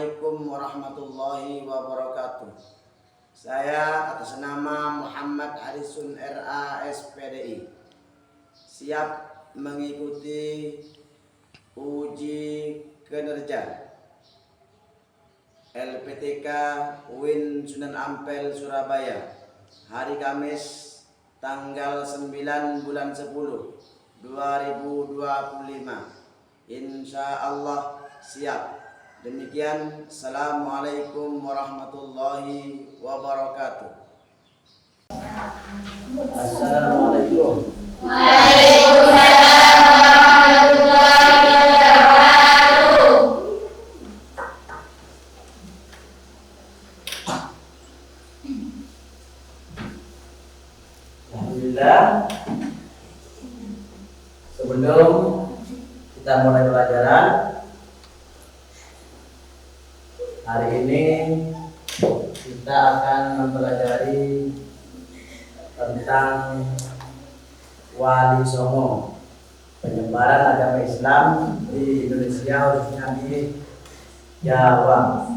Assalamualaikum warahmatullahi wabarakatuh. Saya atas nama Muhammad Arisun RA SPDI siap mengikuti uji kinerja LPTK UIN Sunan Ampel Surabaya hari Kamis tanggal 9 bulan 10 2025. Insya Allah siap. Demikian, Assalamualaikum warahmatullahi wabarakatuh. Assalamualaikum. Waalaikumsalam warahmatullahi wabarakatuh. Alhamdulillah. Sebelum kita mulai pelajaran hari ini, kita akan mempelajari tentang Wali Songo, penyebaran agama Islam di Indonesia, khususnya di Jawa.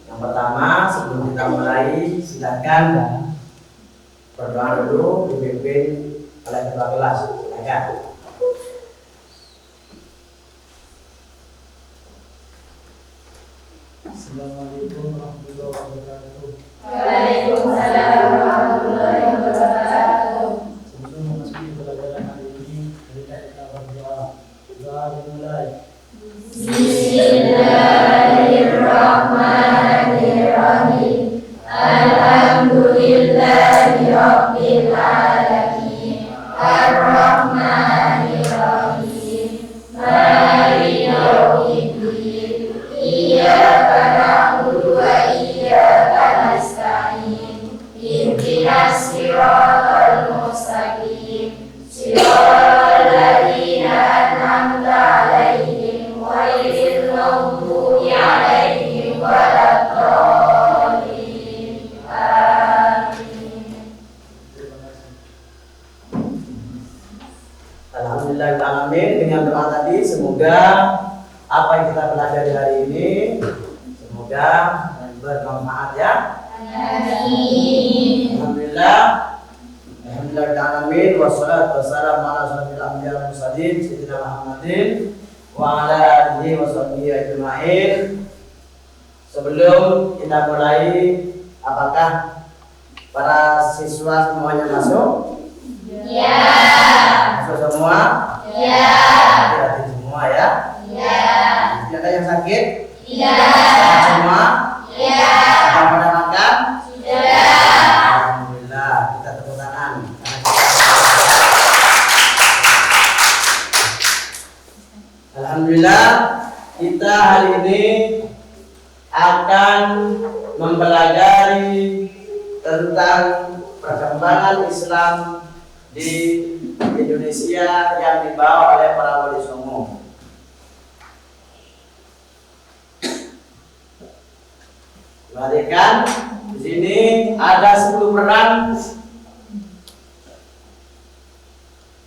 Yang pertama, sebelum kita mulai, silakan berdoa dulu, dipimpin oleh ketua kelas. Silakan. Assalamualaikum warahmatullahi wabarakatuh. Waalaikumsalam warahmatullahi wabarakatuh. Sebelum memasuki pelajaran hari ini, marilah kita berdoa. Doa dimulai. Bismillahirrahmanirrahim. Alhamdulillahirabbil alamin. Ar-Rahmanir-Rahim. Maliki yaumiddin. Iyyaka na'budu wa iyyaka nasta'in. Ihdinas siratal mustaqim. Siratal ladzina an'amta 'alaihim ghairil maghdubi 'alaihim waladdallin. Amin. Alhamdulillahirrahmanirrahim. Dengan doa tadi, semoga apa yang kita pelajari hari ini semoga bermanfaat ya. Amin. Alhamdulillah. Alhamdulillahirrahmanirrahim. Wassalatu wassalamu ala asyrofil anbiya'i wal mursalin sayyidina Muhammadin wa ala alihi washabbihi ajma'in. Sebelum kita mulai, apakah para siswa semuanya masuk? Ya. Masuk semua? Ya. Hati-hati semua ya. Ya. Tidak ada yang sakit? Ya. Sehat semua? Ya. Sudah pada makan? Sudah. Alhamdulillah, kita tepuk tangan. Alhamdulillah, kita hari ini akan mempelajari tentang perkembangan Islam di Indonesia yang dibawa oleh para wali songo. Perhatikan, di sini ada 10 peran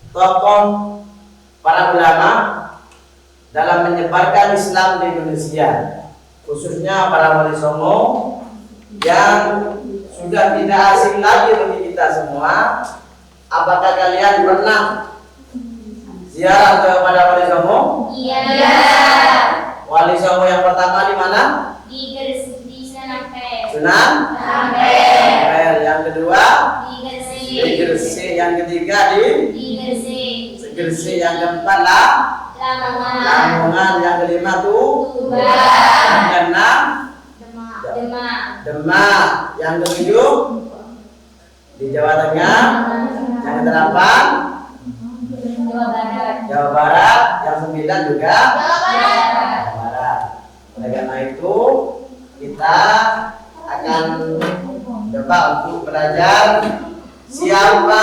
tokoh para ulama dalam menyebarkan Islam di Indonesia, khususnya para wali songo yang sudah tidak asing lagi bagi kita semua. Apakah kalian pernah ziarah kepada wali songo? Iya. Wali songo yang pertama di mana? Di Sunan Ampel. Sunan Ampel. Yang kedua Di Gresik. di Gresik. Yang ketiga di Gresik. Gresik. Yang keempat lah Lamongan. Lamongan. Yang kelima tuh Tuban. yang keenam Demak. Yang ketujuh di Jawa Tengah. Yang kedelapan Jawa Barat. Jawa Barat. Yang sembilan juga Jawa Barat. Jawa Barat. Oleh karena itu kita akan coba untuk belajar siapa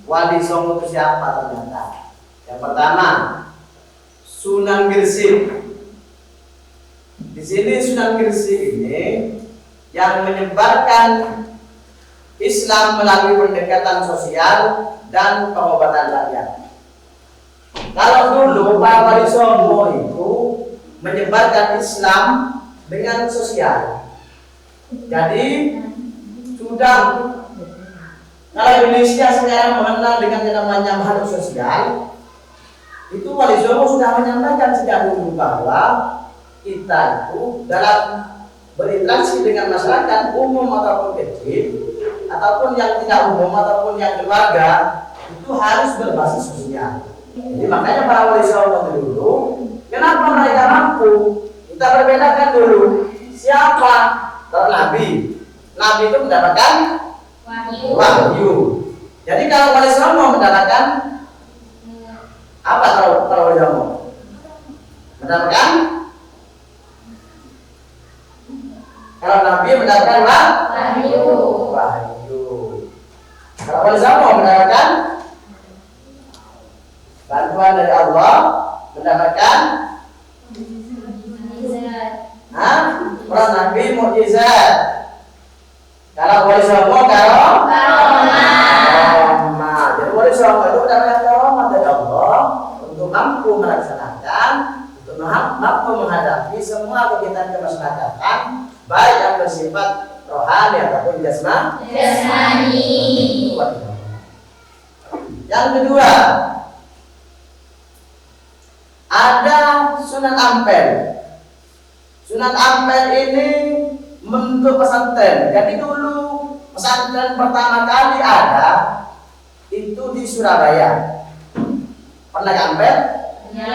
wali songo itu siapa ternyata. Yang pertama, Sunan Gresik. Di sini Sunan Gresik ini yang menyebarkan Islam melalui pendekatan sosial dan pengobatan rakyat. Kalau dulu para wali songo itu menyebarkan Islam dengan sosial. Jadi sudah kalau Indonesia sekarang mengenal dengan yang namanya makhluk sosial, itu Wali Songo sudah menyampaikan sejak dulu bahwa kita itu dalam berinteraksi dengan masyarakat umum ataupun kecil, ataupun yang tidak umum ataupun yang keluarga, itu harus berbasis sosial. Jadi makanya para Wali Songo dulu, kenapa mereka mampu? Kita berbedakan dulu siapa para nabi. Nabi itu mendapatkan wahyu. Jadi kalau Wali Songo mendapatkan apa kalau Wali Songo? Mendapatkan kalau Nabi mendapatkan wahyu. Kalau Wali Songo mendapatkan bantuan dari Allah, mendapatkan para Nabi mukjizat. Kalau Wali Songo karomah. Jadi Wali Songo itu mendapatkan karomah dari Allah untuk mampu melaksanakan, untuk mampu menghadapi semua kegiatan kemasyarakatan, baik yang bersifat rohani ataupun jasmani. Yang kedua, ada Sunan Ampel. Sunan Ampel ini membentuk pesantren. Jadi dulu pesantren pertama kali ada itu di Surabaya. Pernah ke Ampel? Ya.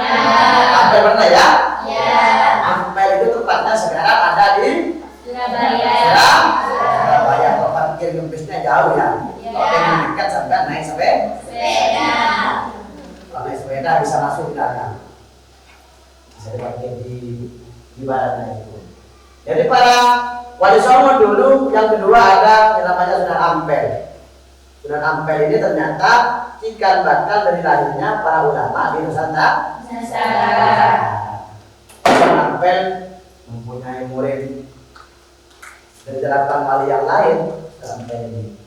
Ampel pernah ya? Ya. Ampel itu tempatnya sekarang ada di Surabaya. Surabaya. Kalau parkir kempisnya jauh ya. Kalau pengen dekat sampai naik Sepeda. Kalau naik sepeda bisa masuk ke dalam. Bisa diparkir di baratnya itu. Jadi para Wali Songo dulu yang kedua ada yang namanya Sunan Ampel. Sunan Ampel ini ternyata cikal bakal dari lahirnya para ulama di Nusantara. Sunan Ampel mempunyai murid dari 8 wali yang lain sampai ini.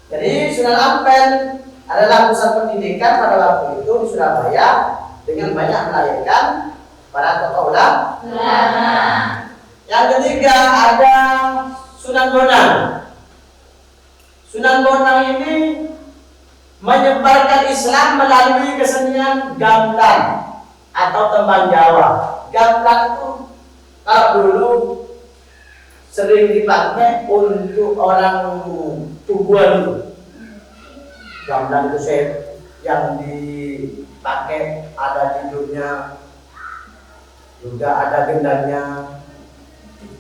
Jadi Sunan Ampel adalah pusat pendidikan pada waktu itu di Surabaya dengan banyak melahirkan para tokoh ulama. Yang ketiga ada Sunan Bonang. Sunan Bonang ini menyebarkan Islam melalui kesenian gamelan atau tembang Jawa. Gamelan itu kalau dulu sering dipakai untuk orang tubuhan itu. Gamelan itu yang dipakai ada tidurnya, juga ada gendangnya.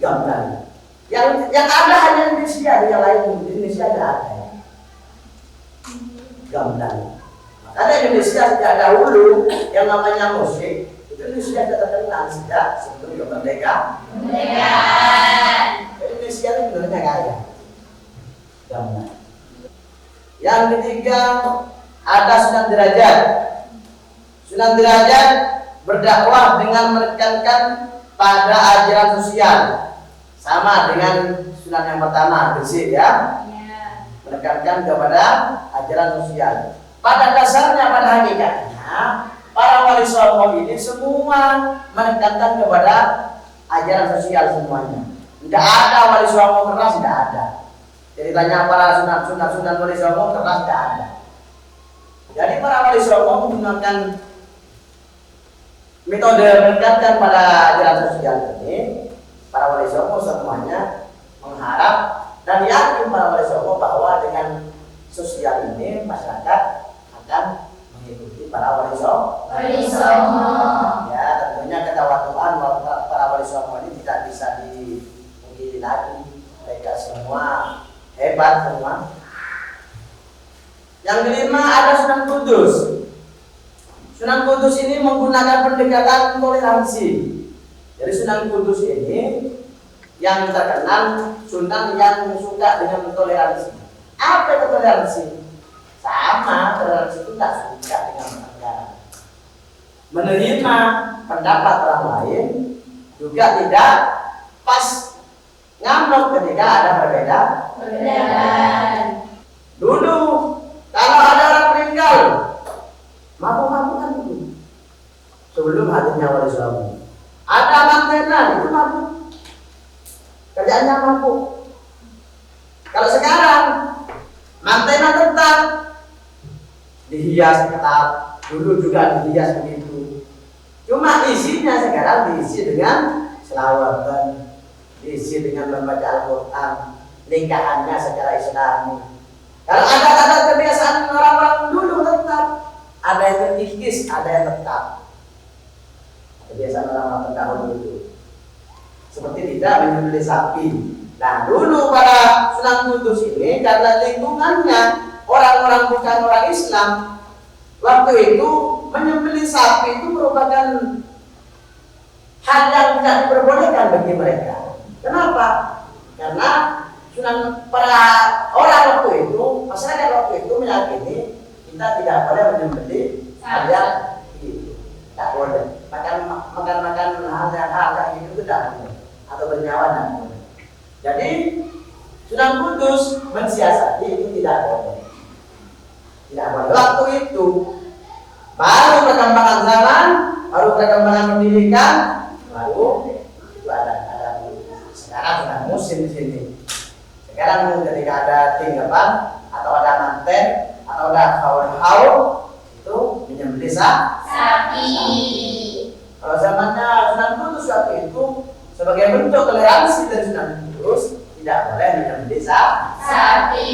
Gamelan. Yang ada hanya Indonesia, yang lain di Indonesia tidak ada. Gamelan. Ada Indonesia sejak dahulu yang namanya musik. Itu Indonesia sudah terkenal sejak sebelum kemerdekaan. Indonesia itu sebenarnya kaya. Gamelan. Yang ketiga ada Sunan Derajat. Sunan Derajat berdakwah dengan menekankan pada ajaran sosial, sama dengan Sunan yang pertama Gresik ya, menekankan kepada ajaran sosial. Pada dasarnya, pada hakikatnya, para Wali Songo ini semua menekankan kepada ajaran sosial semuanya. Tidak ada Wali Songo keras, tidak ada. Jadi tanya para Sunan Wali Songo keras, tidak ada. Jadi para Wali Songo menggunakan metode menekankan pada ajaran sosial ini. Para Wali Songo semuanya mengharap dan yakin para Wali Songo bahwa dengan sosial ini masyarakat akan mengikuti para Wali Songo. Ya, tentunya ketawaduan para Wali Songo ini tidak bisa dipungkiri lagi. Mereka semua hebat semua. Yang kelima ada Sunan Kudus. Sunan Kudus ini menggunakan pendekatan toleransi. Jadi Sunan Kudus ini yang terkenal Sunan yang suka dengan toleransi. Apa itu toleransi? Sama, toleransi itu tidak suka dengan pelanggaran. Menerima pendapat orang lain, juga tidak pas ngamuk ketika ada perbedaan. Dulu kalau ada orang meninggal, mabuk-mabukan dulu sebelum hadirnya Wali Songo. Ada mantenan itu mabuk. Kerjaannya mabuk. Kalau sekarang mantenan tetap dihias ketat, dulu juga dihias begitu. Cuma isinya sekarang diisi dengan selawatan, diisi dengan membaca Al-Quran, nikahannya secara Islami. Kalau ada kebiasaan orang-orang dulu tetap, ada yang terkikis, ada yang tetap. Kebiasaan orang-orang terdahulu dulu. Seperti tidak menyembelih sapi. Nah dulu para Sunan Kudus ini karena lingkungannya orang-orang bukan orang Islam, waktu itu menyembelih sapi itu merupakan hal yang tidak diperbolehkan bagi mereka. Kenapa? Karena para orang waktu itu, masyarakat waktu itu meyakini kita tidak boleh menyembelih ayam itu, tidak boleh. Makan hal yang itu tidak boleh, atau bernyawa tidak boleh. Jadi Sunan Kudus mensiasati itu tidak boleh. Tidak boleh. Waktu itu baru perkembangan zaman, baru perkembangan pendidikan, baru itu ada sekarang sudah musim di sini. Sekarang ketika ada tinggapan atau ada manten atau ada haul itu menyembelih sapi. Kalau zamannya Sunan Kudus waktu itu sebagai bentuk toleransi dari Sunan Kudus tidak boleh menyembelih sapi.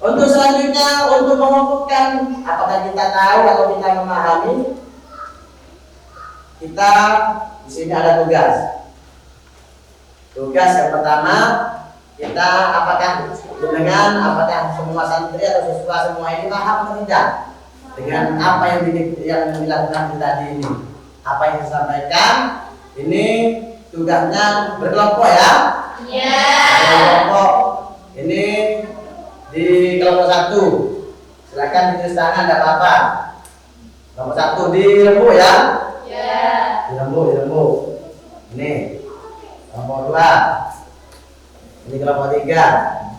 Untuk selanjutnya untuk mengukuhkan apakah kita tahu atau kita memahami, kita di sini ada tugas. Tugas yang pertama, kita apakah semua santri atau siswa semua ini paham atau tidak dengan apa yang dilakukan tadi ini, apa yang disampaikan. Ini tugasnya berkelompok ya. Iya. Berkelompok. Ini di kelompok 1. Silakan ditulis tangan, tidak apa-apa. Kelompok 1 di lembu ya. Iya. Di lembu. Ini kelompok 2. Ini kelompok 3.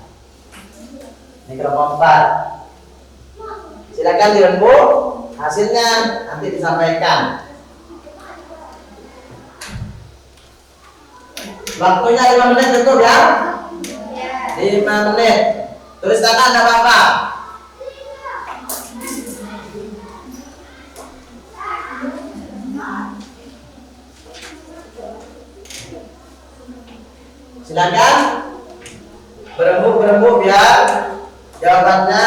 Ini kelompok 4. Silakan dirembuk, hasilnya nanti disampaikan. Waktunya 5 menit cukup ya? 5 menit. Tulis tangan tidak apa-apa. Silakan berembuk biar jawabannya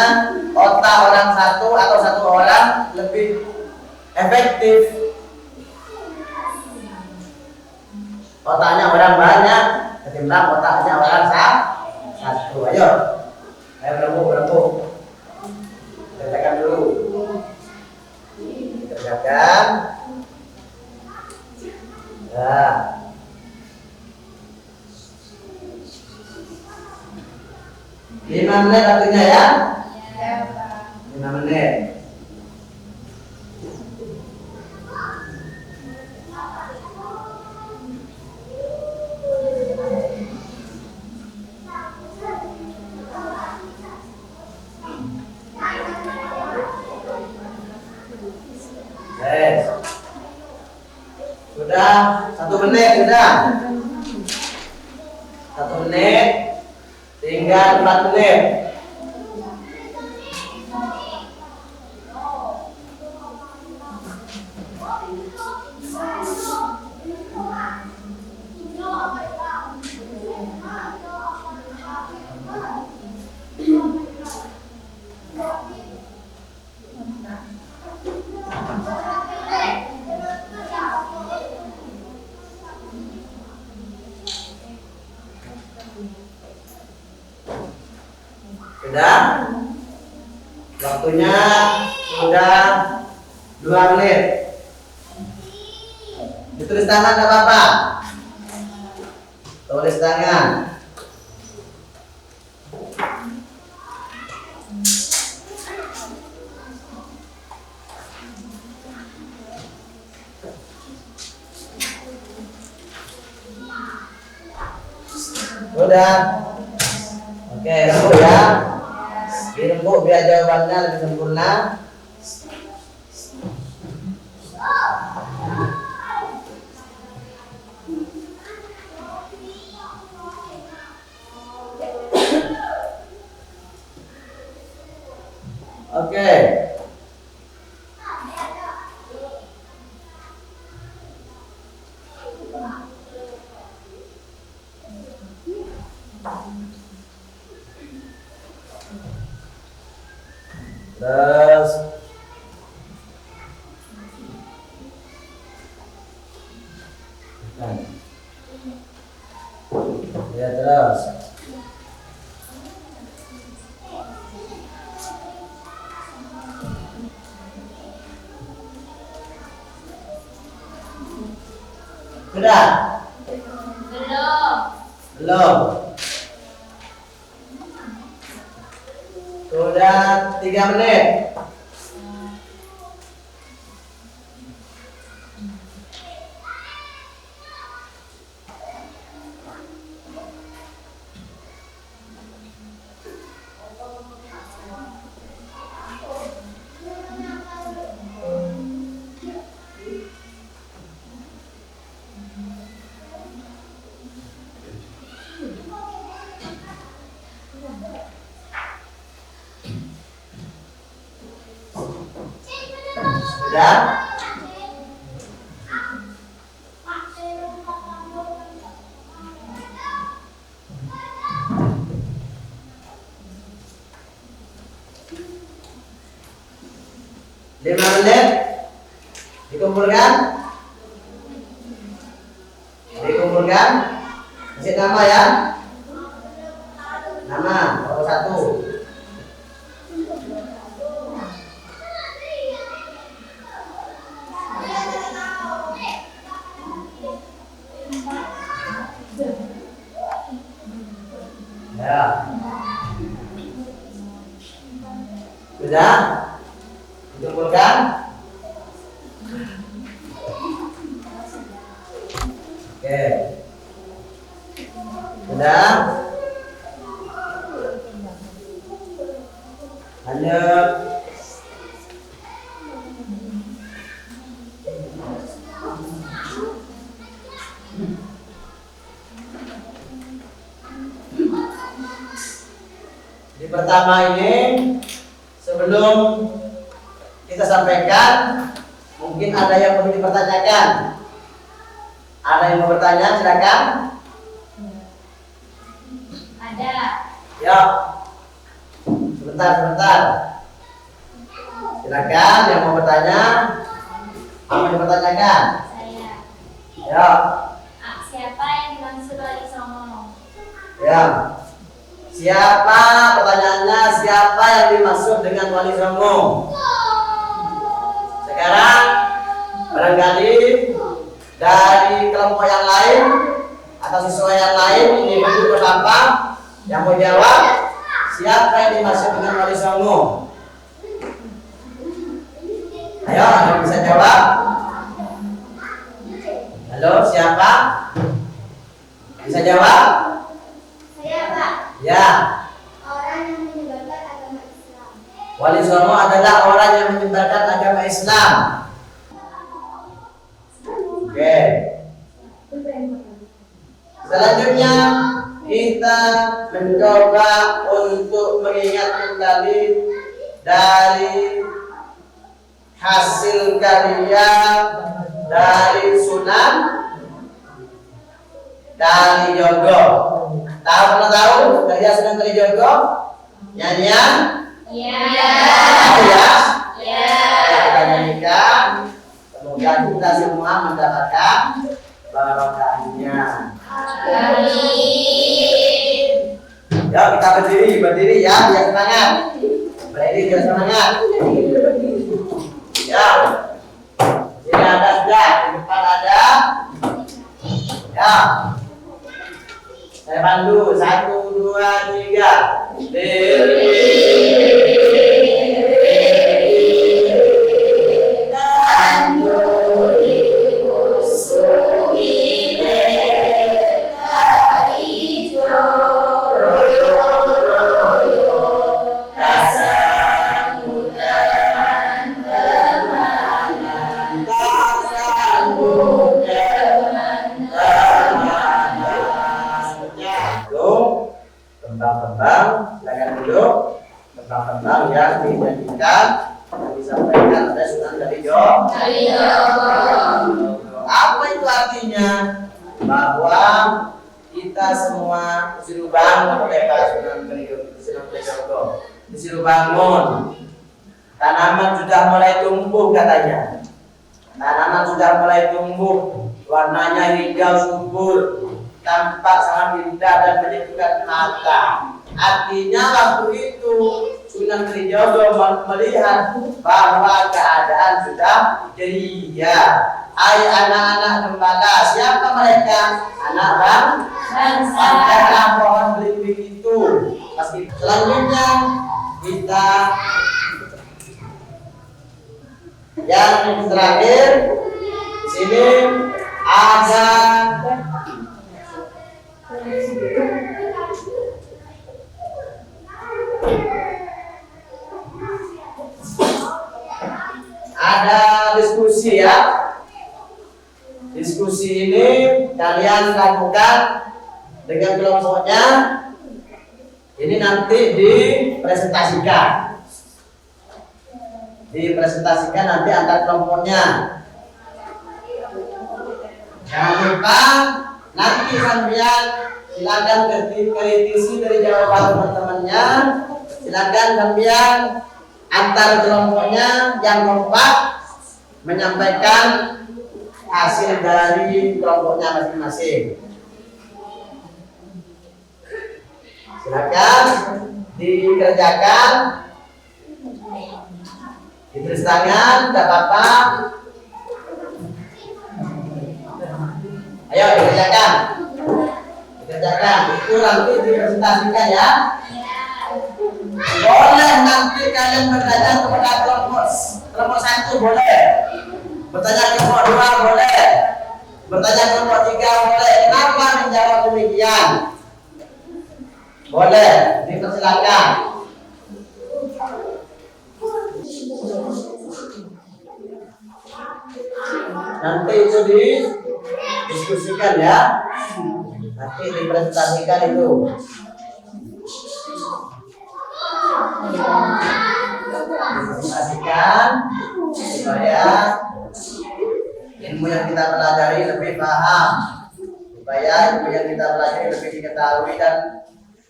otak orang satu atau satu orang lebih efektif. Otaknya orang banyak ketimbang otaknya orang satu. Ayo berembuk. Kerjakan dulu. Kerjakan. Nah. 5 menit waktunya ya? 5 menit. Sudah 1 menit sudah. 1 menit. Tinggal 4 menit. Sudah? Waktunya sudah 2 menit. Ditulis tangan tidak apa-apa. Tulis tangan. Sudah. Oke, remuk ya. Dirembuk biar jawabannya lebih sempurna. Terus ya terus sudah Belum. belum sudah 3 menit. Sudah? Lima menit dikumpulkan, kasih nama ya, nama nomor 1. Ya. Sudah? Dikumpulkan? Oke. Sudah? Lanjut. Di pertama ini sebelum kita sampaikan, mungkin ada yang perlu dipertanyakan. Ada yang mau bertanya, silakan. Ada. Ya. Sebentar. Silakan yang mau bertanya. Apa yang dipertanyakan? Saya. Ya. Siapa yang dimaksud Wali Songo? Ya. Siapa, pertanyaannya, siapa yang dimaksud dengan Wali Songo? Sekarang barangkali dari kelompok yang lain atau siswa yang lain ini berdua apa yang mau jawab, siapa yang dimaksud dengan Wali Songo? Ayo, ada yang bisa jawab? Halo, siapa? Bisa jawab? Saya, Pak. Ya. Orang yang menyebarkan agama Islam. Wali Songo adalah orang yang menyebarkan agama Islam. Oke. Selanjutnya kita mencoba untuk mengingat kembali dari hasil karya dari Sunan Kalijogo. Pernah tahu karya Sunan Kalijogo? Nyanyian? Ya. Ya. Ya. Kita nyanyikan. Semoga kita semua mendapatkan barokahnya. Amin. Ya, kita berdiri ya, biar semangat. Berdiri biar semangat. Ya. Sini ada sudah, di depan ada. Ya. Saya pandu 1, 2, 3. Tembang-tembang, silakan duduk. Tembang-tembang yang dinyanyikan yang disampaikan oleh Sunan Kalijogo. Apa itu artinya? Bahwa kita semua disuruh bangun oleh Pak Sunan Kalijogo, disuruh bangun Tanaman sudah mulai tumbuh katanya. Tanaman sudah mulai tumbuh, warnanya hijau subur, tampak sangat indah dan menyejukkan mata. Artinya waktu itu Sunan Kalijogo melihat bahwa keadaan sudah ceria. Hai anak-anak gembala, siapa mereka? Anak bangsa. Jangan pohon belimbing itu. Selanjutnya kita yang terakhir di sini ada diskusi ya. Diskusi ini kalian lakukan dengan kelompoknya. Ini nanti dipresentasikan. Dipresentasikan nanti antar kelompoknya. Jangan lupa nanti kalian silakan kritisi dari jawaban teman-temannya. Silakan kalian antar kelompoknya yang kompak menyampaikan hasil dari kelompoknya masing-masing. Silakan dikerjakan, ditulis tangan, tidak apa-apa. Ayo dikerjakan, dikerjakan. Itu nanti dipresentasikan ya. Boleh nanti kalian bertanya kepada kelompok 1 boleh, bertanya kelompok 2 boleh, bertanya kelompok 3 boleh. Kenapa menjawab demikian? Boleh, dipersilakan. Nanti itu didiskusikan ya. Nanti dipresentasikan itu. Dipresentasikan supaya ilmu yang kita pelajari lebih paham, supaya ilmu yang kita pelajari lebih diketahui dan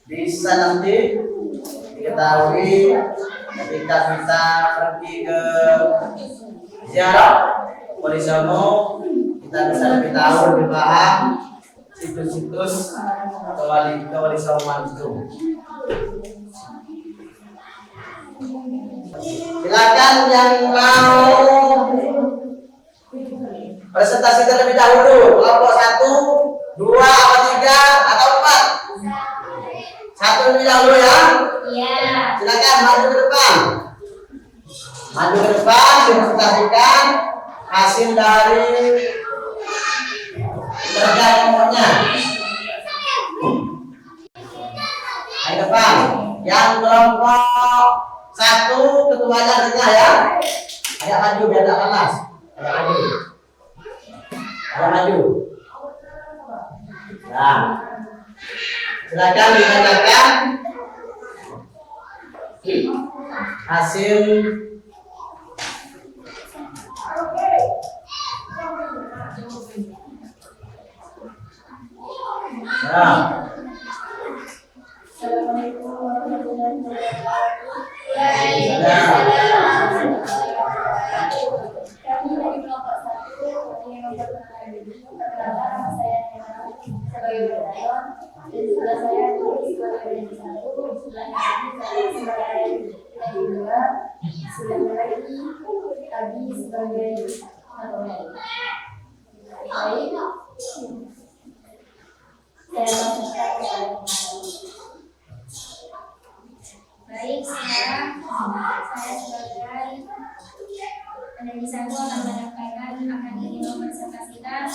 bisa nanti diketahui ketika kita pergi ke ziarah Wali Songo, kita bisa lebih tahu, lebih paham situs-situs Wali Songo itu. Silakan yang mau presentasi terlebih dahulu, kelompok 1, 2, atau 3, atau 4. 1 terlebih dahulu ya. Iya. Silakan maju ke depan. Maju ke depan, dipresentasikan hasil dari kerja kelompoknya. Ayo depan. Yang kelompok 1 ketuanya di tengah ya. Ayo maju biar tidak panas. Ayo maju. Ayo maju. Nah, silakan dibacakan hasil Assalamualaikum warahmatullahi wabarakatuh. Kami dari kelompok 1 ingin memperkenalkan diri. Perkenalkan nama saya Nena sebagai Bedayon, dan sebelah saya Tulis sebagai Bedayon 1, sebelah kami saya sebagai Bedayon 2, sebelah lagi Abi sebagai Bedayon. Baik, saya langsungkan ke baik, sekarang saya sebagai Bedayon 1 akan menyampaikan akan ingin mempresentasikan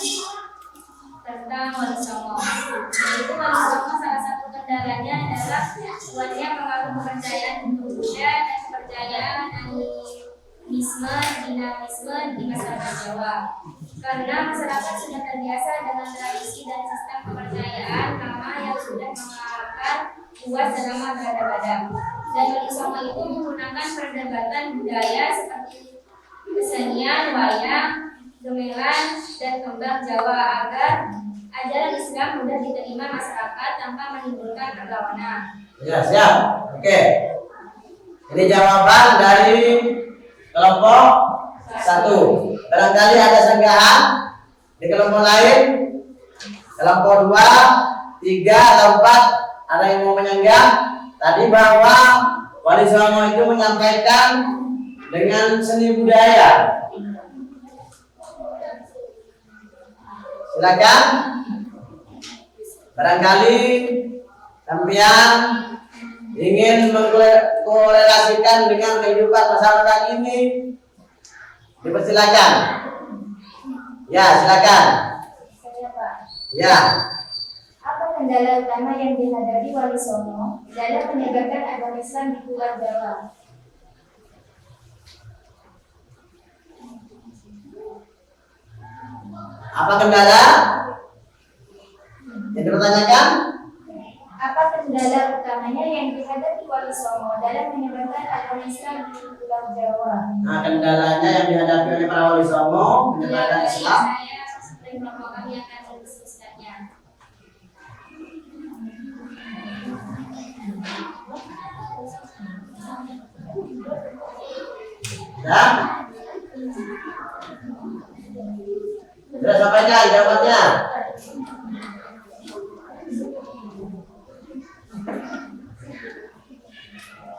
tentang Wali Songo. Yaitu Wali Songo salah satu kendalanya adalah kuatnya pengaruh kepercayaan Hindu Buddha dan kepercayaan animisme dinamisme di masyarakat Jawa. Karena masyarakat sudah terbiasa dengan tradisi dan sistem kepercayaan lama yang sudah mengalahkan kuat selama berabad-abad. Dan Wali Songo itu menggunakan perdebatan budaya seperti kesenian, wayang, gamelan, dan kembang Jawa agar ajaran Islam mudah diterima masyarakat tanpa menimbulkan perlawanan. Ya, siap. Oke. Ini jawaban dari kelompok 1. Barangkali ada sanggahan di kelompok lain, kelompok 2, 3 atau 4, ada yang mau menyanggah tadi bahwa Wali Songo itu menyampaikan dengan seni budaya. Silakan. Barangkali sampean ingin mengkorelasikan dengan kehidupan masyarakat ini, dipersilakan. Ya, silakan. Saya Pak. Ya. Apa kendala utama yang dihadapi Wali Songo dalam menyebarkan agama Islam di Pulau Jawa? Apa kendala yang dipertanyakan? Apa kendala utamanya yang dihadapi Wali Songo dalam menyebarkan agama Islam di Pulau Jawa? Nah, kendalanya yang dihadapi oleh para Wali Songo menyebarkan Islam. Saya seperti kelompok kami akan mendiskusikannya. Ya. Sudah sampaikan jawabannya.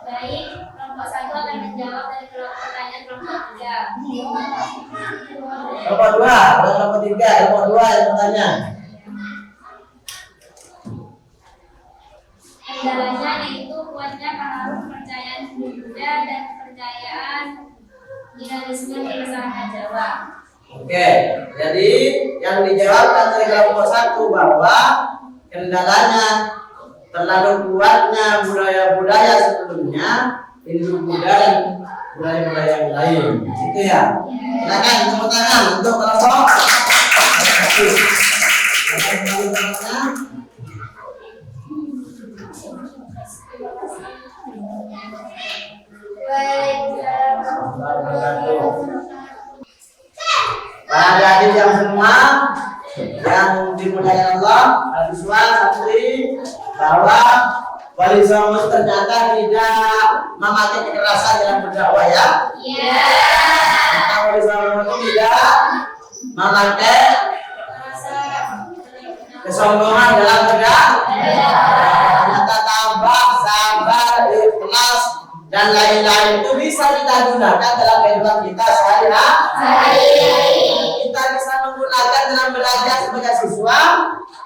Baik, kelompok 1 akan menjawab dari pertanyaan kelompok 3. Kelompok 2, ada kelompok 3, kelompok 2 yang bertanya. Kendalanya yaitu kuatnya pengaruh kepercayaan Buddha dan kepercayaan idealisme di masyarakat Jawa. Oke, jadi yang dijawabkan dari kelompok 1 bahwa kendalanya terlalu kuatnya budaya-budaya sebelumnya, Hindu-Buddha dan budaya-budaya yang lain. Itu ya. Silakan tepuk tangan untuk kelompok 1. Para adik yang semua yang dimuliakan Allah, siswa santri, bahwa Wali Songo ternyata tidak memakai kekerasan dalam berdakwah ya. Iya. Maka Wali Songo itu tidak memakai kesombongan dalam berdakwah. Ternyata tabah, sabar, ikhlas dan lain-lain itu bisa kita gunakan dalam kehidupan kita sehari-hari. Kita bisa menggunakan dalam belajar sebagai siswa.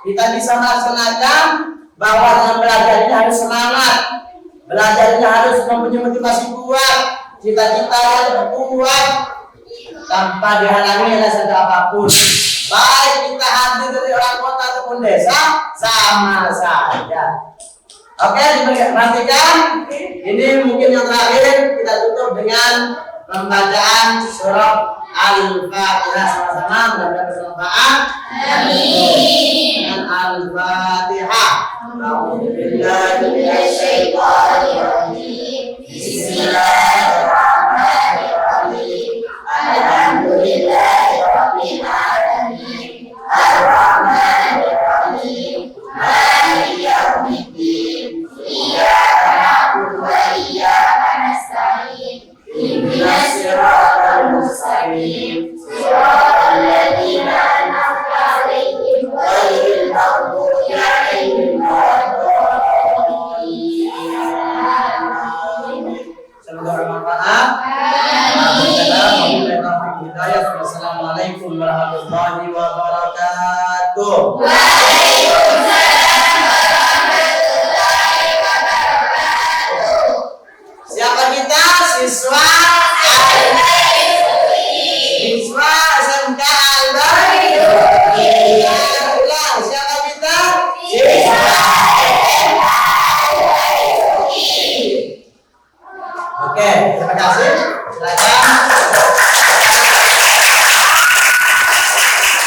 Kita bisa melaksanakan bahwa dalam belajar ini harus semangat, belajar ini harus mempunyai motivasi kuat, cita-cita yang kuat tanpa dihalangi oleh segala apapun. Baik kita hadir dari orang kota ataupun desa, sama saja. Oke, diperhatikan. Ini mungkin yang terakhir, kita tutup dengan pembacaan surat Al-Fatihah sama-sama. Mudah-mudahan bermanfaat. Amin. Dengan Al-Fatihah. A'udzubillahi minasyaitonir rajim. Bismillahirrahmanirrahim. Alhamdulillahirabbil alamin. Ar-Rahmanir Rahim. Maliki yaumiddin. Iyyaka na'budu wa iyyaka nasta'in. Ihdinas siratal mustaqim. Siratal ladzina an'amta 'alaihim ghairil maghdubi 'alaihim waladdallin. Semoga bermanfaat. Amin.